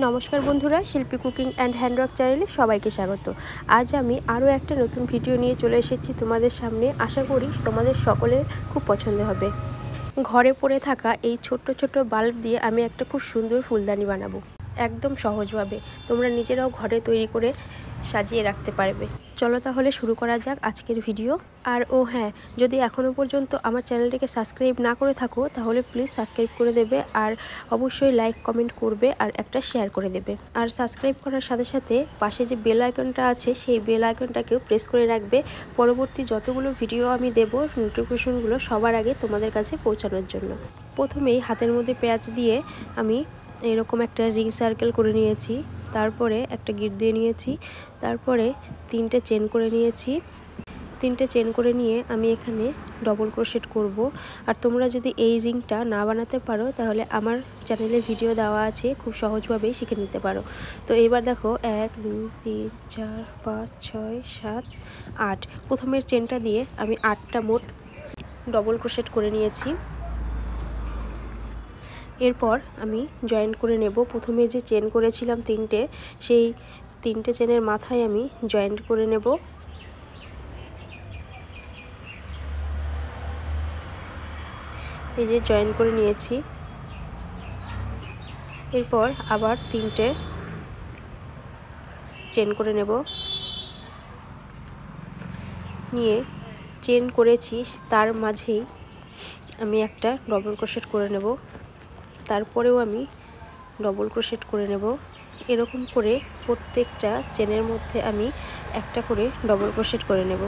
নমস্কার বন্ধুরা, শিল্পী কুকিং অ্যান্ড হ্যান্ডওয়ার্ক চ্যানেলে সবাইকে স্বাগত। আজ আমি আরও একটা নতুন ভিডিও নিয়ে চলে এসেছি তোমাদের সামনে। আশা করি তোমাদের সকলের খুব পছন্দ হবে। ঘরে পড়ে থাকা এই ছোট্ট ছোট্ট বাল্ব দিয়ে আমি একটা খুব সুন্দর ফুলদানি বানাবো, একদম সহজভাবে। তোমরা নিজেরাও ঘরে তৈরি করে সাজিয়ে রাখতে পারবে। চলো তাহলে শুরু করা যাক আজকের ভিডিও। আর হ্যাঁ, যদি এখনও পর্যন্ত আমার চ্যানেলটিকে সাবস্ক্রাইব না করে থাকো তাহলে প্লিজ সাবস্ক্রাইব করে দেবে, আর অবশ্যই লাইক কমেন্ট করবে আর একটা শেয়ার করে দেবে। আর সাবস্ক্রাইব করার সাথে সাথে পাশে যে বেল আইকনটা আছে সেই বেল আইকনটাকেও প্রেস করে রাখবে, পরবর্তী যতগুলো ভিডিও আমি দেব নোটিফিকেশনগুলো সবার আগে তোমাদের কাছে পৌঁছানোর জন্য। প্রথমেই হাতের মধ্যে পেঁয়াজ দিয়ে আমি এরকম একটা রিং সার্কেল করে নিয়েছি, তারপরে একটা গিট দিয়ে নিয়েছি, তারপরে 3টে চেন করে নিয়েছি। 3টে চেন করে নিয়ে আমি এখানে ডবল ক্রোশেট করব। আর তোমরা যদি এই রিংটা না বানাতে পারো তাহলে আমার চ্যানেলে ভিডিও দেওয়া আছে, খুব সহজভাবেই শিখে নিতে পারো। তো এবার দেখো 1 2 3 4 5 6 7 8 প্রথমের চেনটা দিয়ে আমি 8টা মোট ডবল ক্রোশেট করে নিয়েছি। এরপর আমি জয়েন্ট করে নেব। প্রথমে যে চেন করেছিলাম 3টে, সেই 3টে চেনের মাথায় আমি জয়েন্ট করে নেব। এই যে জয়েন করে নিয়েছি। এরপর আবার 3টে চেন করে নেব। নিয়ে চেন করেছি তার মাঝেই আমি একটা ডবল ক্রোশেট করে নেব, তারপরেও আমি ডবল ক্রোশেট করে নেব। এরকম করে প্রত্যেকটা চেনের মধ্যে আমি একটা করে ডবল ক্রোশেট করে নেব।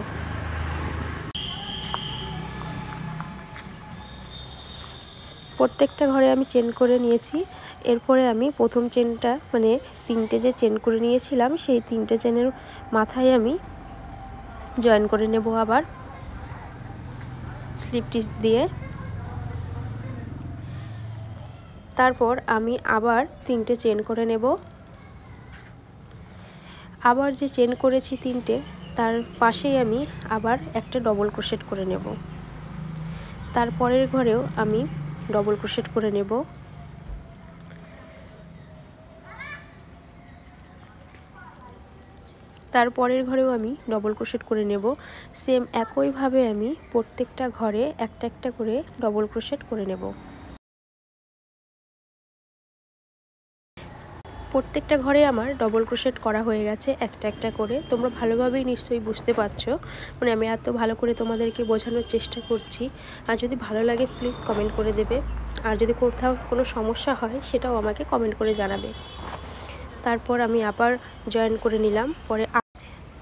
প্রত্যেকটা ঘরে আমি চেন করে নিয়েছি। এরপরে আমি প্রথম চেনটা মানে 3টে যে চেন করে নিয়েছিলাম সেই 3টে চেনের মাথায় আমি জয়েন করে নেব আবার স্লিপ স্টিচ দিয়ে। তারপর আমি আবার 3টে চেন করে নেব। আবার যে চেন করেছি 3টে, তার পাশেই আমি আবার একটা ডবল ক্রোশেট করে নেব। তারপরের ঘরেও আমি ডবল ক্রোশেট করে নেব। তারপরের ঘরেও আমি ডবল ক্রোশেট করে নেব। সেম একইভাবে আমি প্রত্যেকটা ঘরে একটা একটা করে ডবল ক্রোশেট করে নেব। প্রত্যেকটা ঘরে আমার ডবল ক্রোশেট করা হয়ে গেছে একটা একটা করে। তোমরা ভালোভাবেই নিশ্চয়ই বুঝতে পারছো, মানে আমি এত ভালো করে তোমাদেরকে বোঝানোর চেষ্টা করছি। আর যদি ভালো লাগে প্লিজ কমেন্ট করে দেবে, আর যদি কোথাও কোনো সমস্যা হয় সেটাও আমাকে কমেন্ট করে জানাবে। তারপর আমি আবার জয়েন করে নিলাম, পরে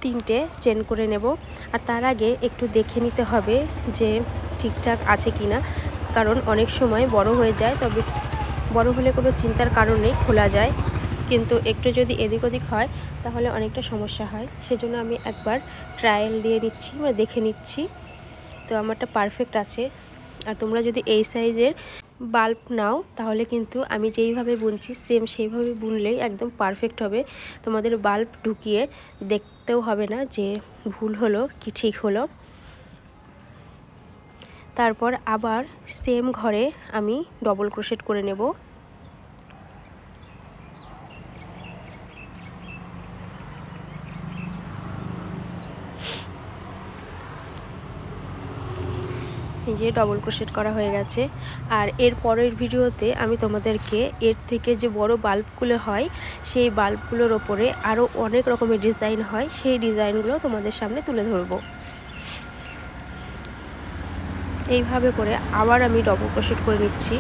3টে চেন করে নেব। আর তার আগে একটু দেখে নিতে হবে যে ঠিকঠাক আছে কি না, কারণ অনেক সময় বড় হয়ে যায়। তবে বড় হলে কোনো চিন্তার কারণ নেই, খোলা যায়, কিন্তু একটু যদি এদিক ওদিক হয় তাহলে অনেকটা সমস্যা হয়। সেজন্য আমি একবার ট্রায়াল দিয়ে নিচ্ছি, মানে দেখে নিচ্ছি। তো আমারটা পারফেক্ট আছে। আর তোমরা যদি এই সাইজের বাল্ব নাও তাহলে কিন্তু আমি যেইভাবে বুনছি সেম সেইভাবে বুনলেই একদম পারফেক্ট হবে। তোমাদের বাল্ব ঢুকিয়ে দেখতেও হবে না যে ভুল হলো কি ঠিক হলো। তারপর আবার সেম ঘরে আমি ডবল ক্রোশেট করে নেব। যে ডবল ক্রোশেট করা হয়ে গেছে। আর এর পরের ভিডিওতে আমি তোমাদেরকে এর থেকে যে বড় বাল্বগুলো হয় সেই বাল্বগুলোর ওপরে আরও অনেক রকমের ডিজাইন হয়, সেই ডিজাইনগুলো তোমাদের সামনে তুলে ধরব। এইভাবে করে আবার আমি ডবল ক্রোশেট করে নিচ্ছি।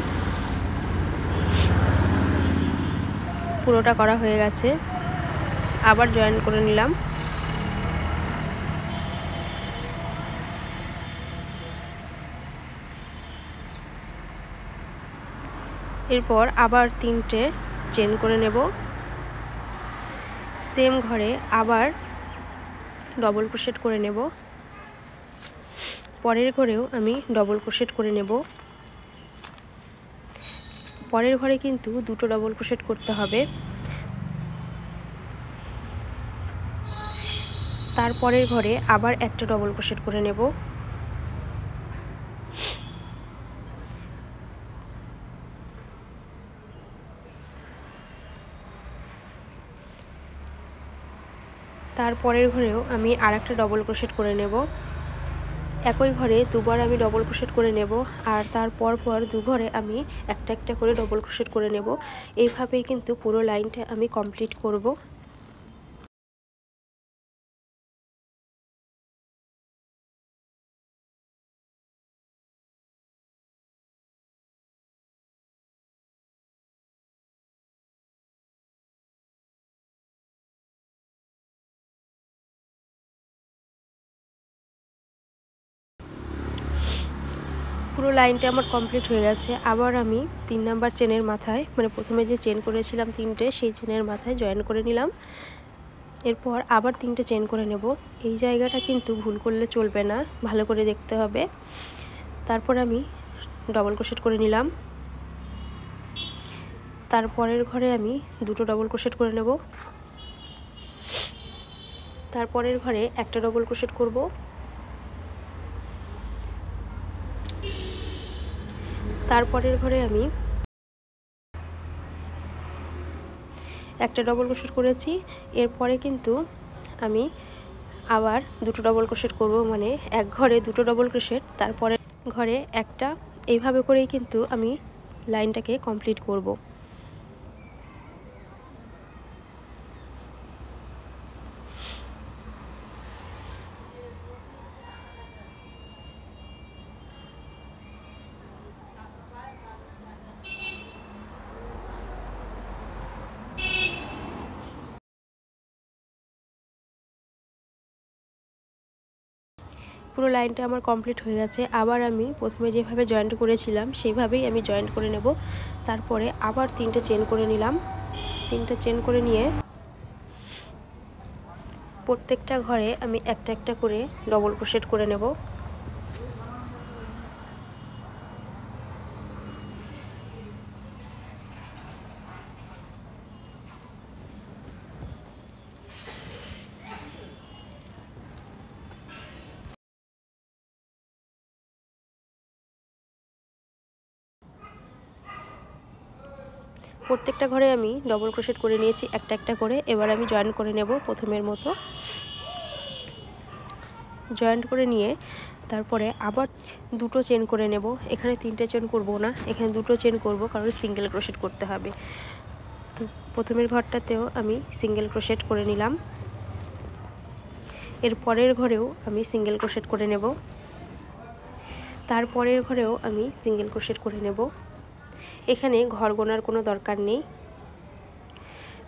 পুরোটা করা হয়ে গেছে, আবার জয়েন করে নিলাম। এরপর আবার 3টে চেন করে নেব। সেম ঘরে আবার ডবল ক্রোশেট করে নেব। পরের ঘরেও আমি ডবল ক্রোশেট করে নেব। পরের ঘরে কিন্তু 2টো ডবল ক্রোশেট করতে হবে। তারপরের ঘরে আবার একটা ডবল ক্রোশেট করে নেব। তারপরের ঘরেও আমি আর একটা ডবল ক্রোশেট করে নেব। একই ঘরে দুবার আমি ডবল ক্রোশেট করে নেব, আর তারপর পর দু ঘরে আমি একটা একটা করে ডবল ক্রোশেট করে নেব। এইভাবেই কিন্তু পুরো লাইনটা আমি কমপ্লিট করব। পুরো লাইনটা আমার কমপ্লিট হয়ে গেছে। আবার আমি 3 নাম্বার চেনের মাথায়, মানে প্রথমে যে চেন করেছিলাম 3টে, সেই চেনের মাথায় জয়েন করে নিলাম। এরপর আবার 3টে চেন করে নেব। এই জায়গাটা কিন্তু ভুল করলে চলবে না, ভালো করে দেখতে হবে। তারপর আমি ডবল ক্রোশেট করে নিলাম। তারপরের ঘরে আমি দুটো ডবল ক্রোশেট করে নেব। তারপরের ঘরে একটা ডবল ক্রোশেট করব। তারপরের ঘরে আমি একটা ডবল ক্রোশেট করেছি। এরপরে কিন্তু আমি আবার দুটো ডবল ক্রোশেট করব, মানে এক ঘরে দুটো ডবল ক্রোশেট, তারপরে ঘরে একটা। এইভাবে করেই কিন্তু আমি লাইনটাকে কমপ্লিট করব। পুরো লাইনটা আমার কমপ্লিট হয়ে গেছে। আবার আমি প্রথমে যেভাবে জয়েন্ট করেছিলাম সেইভাবেই আমি জয়েন্ট করে নেব। তারপরে আবার 3টে চেন করে নিলাম। 3টে চেন করে নিয়ে প্রত্যেকটা ঘরে আমি একটা একটা করে ডবল ক্রোশেট করে নেব। প্রত্যেকটা ঘরে আমি ডবল ক্রোশেট করে নিয়েছি একটা একটা করে। এবার আমি জয়েন করে নেব প্রথমের মতো। জয়েন্ট করে নিয়ে তারপরে আবার দুটো চেন করে নেব। এখানে 3টে চেন করব না, এখানে দুটো চেন করব, কারণ সিঙ্গেল ক্রোশেট করতে হবে। তো প্রথমের ঘরটাতেও আমি সিঙ্গেল ক্রোশেট করে নিলাম। এর পরের ঘরেও আমি সিঙ্গেল ক্রোশেট করে নেব। তারপরের ঘরেও আমি সিঙ্গেল ক্রোশেট করে নেব। এখানে ঘর গোনার কোনো দরকার নেই।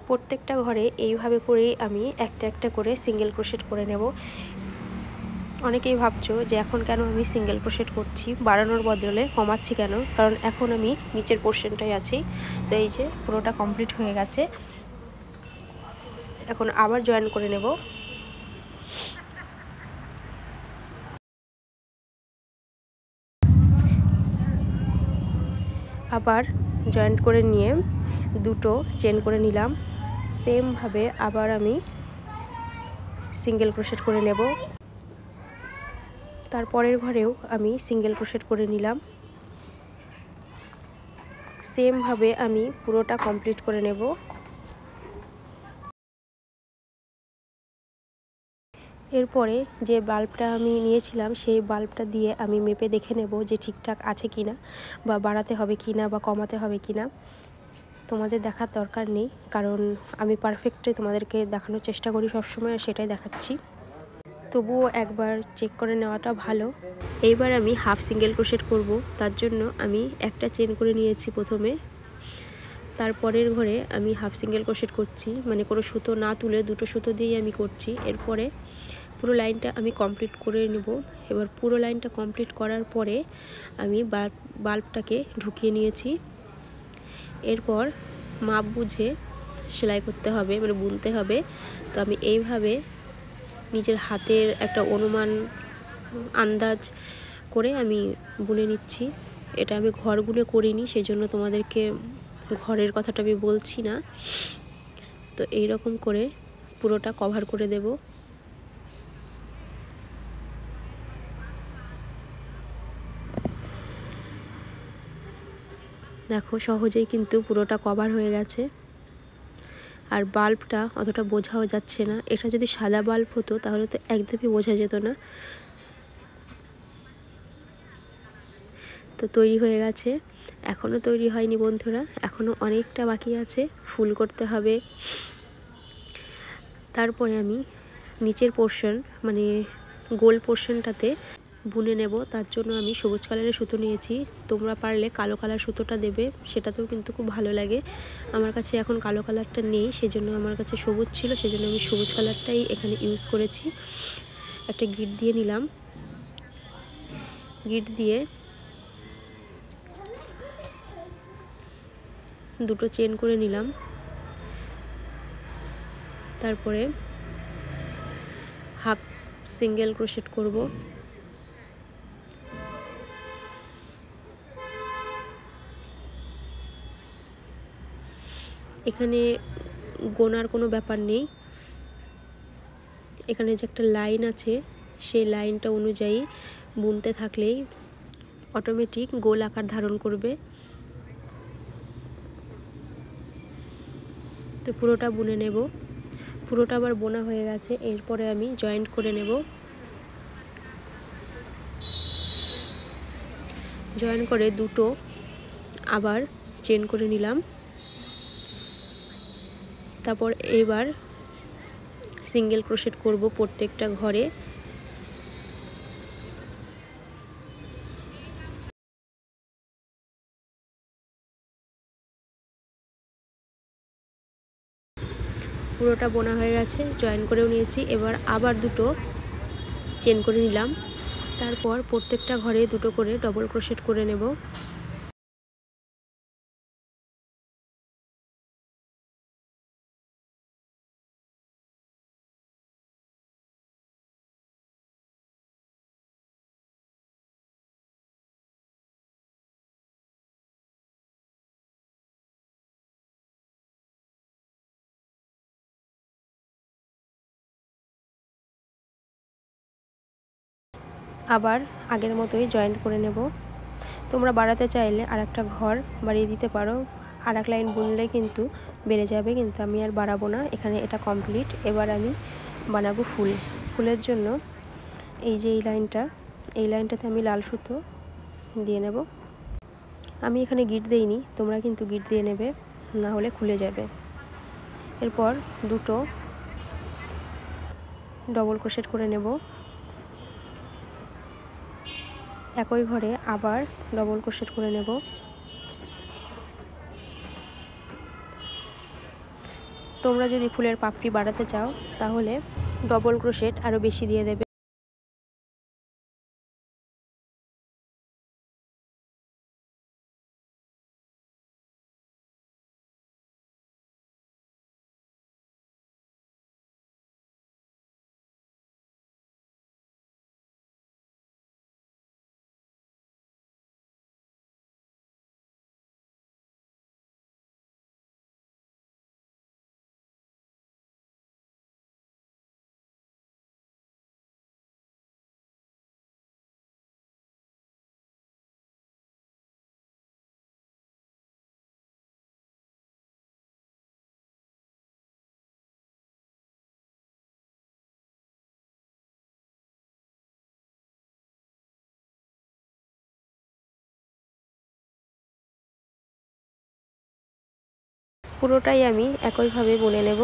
প্রত্যেকটা ঘরে এইভাবে করেই আমি একটা একটা করে সিঙ্গেল ক্রোশেট করে নেব। অনেকেই ভাবছো যে এখন কেন আমি সিঙ্গেল ক্রোশেট করছি, বাড়ানোর বদলে কমাচ্ছি কেন, কারণ এখন আমি নিচের পোর্শনটাই আছি। তো এই যে পুরোটা কমপ্লিট হয়ে গেছে। এখন আবার জয়েন করে নেব। আবার জয়েন্ট করে নিয়ে দুটো চেন করে নিলাম। সেমভাবে আবার আমি সিঙ্গেল ক্রোশেট করে নেব। তারপরের ঘরেও আমি সিঙ্গেল ক্রোশেট করে নিলাম। সেমভাবে আমি পুরোটা কমপ্লিট করে নেব। এরপরে যে বাল্বটা আমি নিয়েছিলাম সেই বাল্বটা দিয়ে আমি মেপে দেখে নেব যে ঠিকঠাক আছে কিনা, বা বাড়াতে হবে কিনা বা কমাতে হবে কিনা। তোমাদের দেখার দরকার নেই, কারণ আমি পারফেক্টলি তোমাদেরকে দেখানোর চেষ্টা করি সবসময়, আর সেটাই দেখাচ্ছি। তবুও একবার চেক করে নেওয়াটা ভালো। এইবার আমি হাফ সিঙ্গেল ক্রোশেট করব। তার জন্য আমি একটা চেন করে নিয়েছি প্রথমে। তারপরের ঘরে আমি হাফ সিঙ্গেল ক্রোশেট করছি, মানে কোনো সুতো না তুলে দুটো সুতো দিয়েই আমি করছি। এরপরে পুরো লাইনটা আমি কমপ্লিট করে নেব। এবার পুরো লাইনটা কমপ্লিট করার পরে আমি বাল্বটাকে ঢুকিয়ে নিয়েছি। এরপর মাপ বুঝে সেলাই করতে হবে, মানে বুনতে হবে। তো আমি এইভাবে নিজের হাতের একটা অনুমান আন্দাজ করে আমি বুনে নিচ্ছি। এটা আমি ঘর গুনে করিনি, সেই জন্য তোমাদেরকে ঘরের কথাটা আমি বলছি না। তো এই রকম করে পুরোটা কভার করে দেব। দেখো সহজেই কিন্তু পুরোটা কভার হয়ে গেছে। আর বাল্বটা অতটা বোঝাও যাচ্ছে না। এটা যদি সাদা বাল্ব হতো তাহলে তো একদমই বোঝা যেত না। তো তৈরি হয়ে গেছে। এখনও তৈরি হয়নি বন্ধুরা, এখনও অনেকটা বাকি আছে, ফুল করতে হবে। তারপরে আমি নিচের পোর্শন মানে গোল পোর্শনটাতে বুনে নেব। তার জন্য আমি সবুজ কালারের সুতো নিয়েছি, তোমরা পারলে কালো কালার সুতোটা দেবে, সেটাতেও কিন্তু খুব ভালো লাগে। আমার কাছে এখন কালো কালারটা নেই, সেজন্য আমার কাছে সবুজ ছিল, সেজন্য আমি সবুজ কালারটাই এখানে ইউজ করেছি। একটা গিট দিয়ে নিলাম, গিট দিয়ে দুটো চেন করে নিলাম। তারপরে হাফ সিঙ্গেল ক্রোশেট করব। এখানে গোনার কোনো ব্যাপার নেই, এখানে যে একটা লাইন আছে সেই লাইনটা অনুযায়ী বুনতে থাকলেই অটোমেটিক গোল আকার ধারণ করবে। তো পুরোটা বুনে নেব। পুরোটা আবার বোনা হয়ে গেছে, এরপরে আমি জয়েন্ট করে নেব। জয়েন করে দুটো আবার চেন করে নিলাম। তারপর এবার সিঙ্গেল ক্রোশেট করব প্রত্যেকটা ঘরে। পুরোটা বোনা হয়ে গেছে, জয়েন করেও নিয়েছি। এবার আবার দুটো চেন করে নিলাম। তারপর প্রত্যেকটা ঘরে দুটো করে ডবল ক্রোশেট করে নেব। আবার আগের মতোই জয়েন্ট করে নেব। তোমরা বাড়াতে চাইলে আর একটা ঘর বাড়িয়ে দিতে পারো, আর এক লাইন বুনলে কিন্তু বেড়ে যাবে, কিন্তু আমি আর বাড়াবো না, এখানে এটা কমপ্লিট। এবার আমি বানাবো ফুল। ফুলের জন্য এই যে এই লাইনটাতে আমি লাল সুতো দিয়ে নেব। আমি এখানে গিট দেইনি, তোমরা কিন্তু গিট দিয়ে নেবে, না হলে খুলে যাবে। এরপর দুটো ডবল ক্রোশেট করে নেব। একই ঘরে আবার ডবল ক্রোশেট করে নেব। তোমরা যদি ফুলের পাপড়ি বাড়াতে চাও তাহলে ডবল ক্রোশেট আরও বেশি দিয়ে দেবে। পুরোটাই আমি একইভাবে বুনে নেব।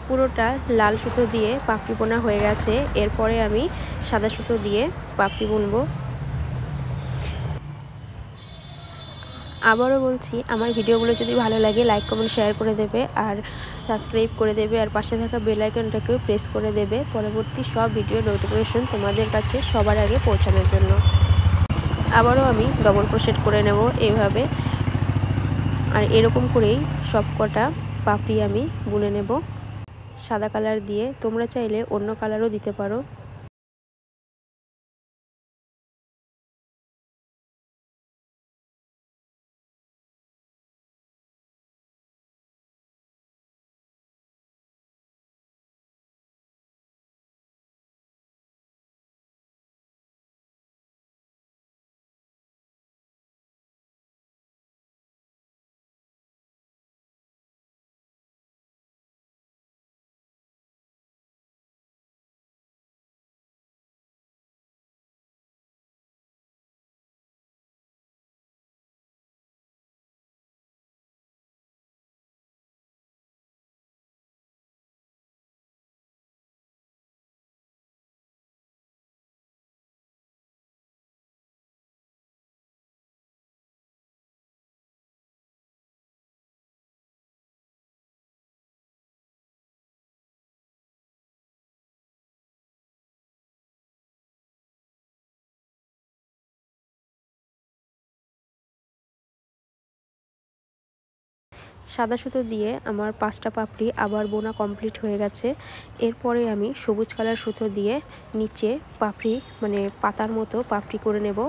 পুরোটা লাল সুতো দিয়ে পাপড়ি বোনা হয়ে গেছে, এরপরে আমি সাদা সুতো দিয়ে পাপড়ি বুনবো। আবারও বলছি, আমার ভিডিওগুলো যদি ভালো লাগে লাইক কমেন্ট শেয়ার করে দেবে, আর সাবস্ক্রাইব করে দেবে, আর পাশে থাকা বেল আইকনটাকেও প্রেস করে দেবে পরবর্তী সব ভিডিও নোটিফিকেশন তোমাদের কাছে সবার আগে পৌঁছানোর জন্য। আবারও আমি ডবল ক্রোশেট করে নেব এইভাবে। আর এরকম করেই সব কটা পাপড়ি আমি বুনে নেব সাদা কালার দিয়ে। তোমরা চাইলে অন্য কালারও দিতে পারো। সাদা সুতো দিয়ে আমার 5টা পাপড়ি আবার বোনা কমপ্লিট হয়ে গেছে। এরপরে আমি সবুজ কালার সুতো দিয়ে নিচে পাপড়ি মানে পাতার মতো পাপড়ি করে নেব।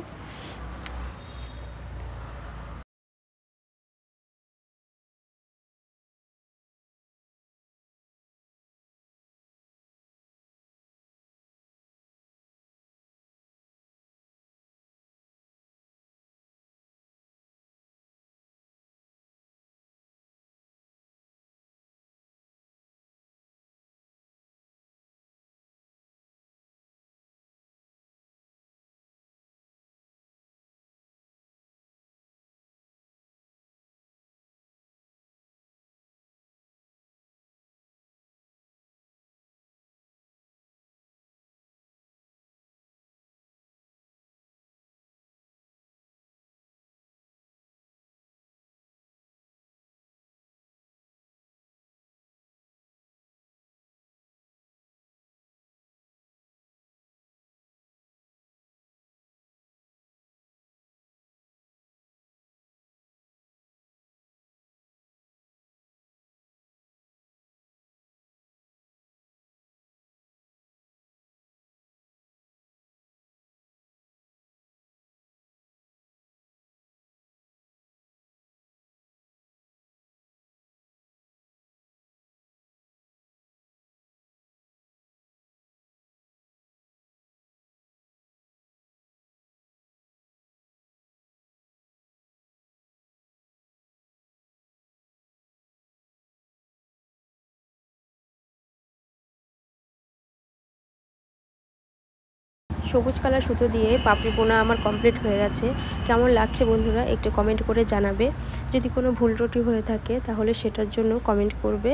সবুজ কালার সুতো দিয়ে পাপড়ি বোনা আমার কমপ্লিট হয়ে গেছে। কেমন লাগছে বন্ধুরা একটু কমেন্ট করে জানাবে। যদি কোনো ভুল ত্রুটি হয়ে থাকে তাহলে সেটার জন্য কমেন্ট করবে,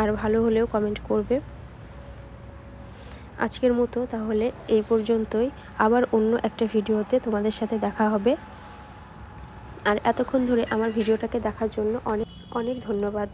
আর ভালো হলেও কমেন্ট করবে। আজকের মতো তাহলে এই পর্যন্তই। আবার অন্য একটা ভিডিওতে তোমাদের সাথে দেখা হবে। আর এতক্ষণ ধরে আমার ভিডিওটাকে দেখার জন্য অনেক অনেক ধন্যবাদ।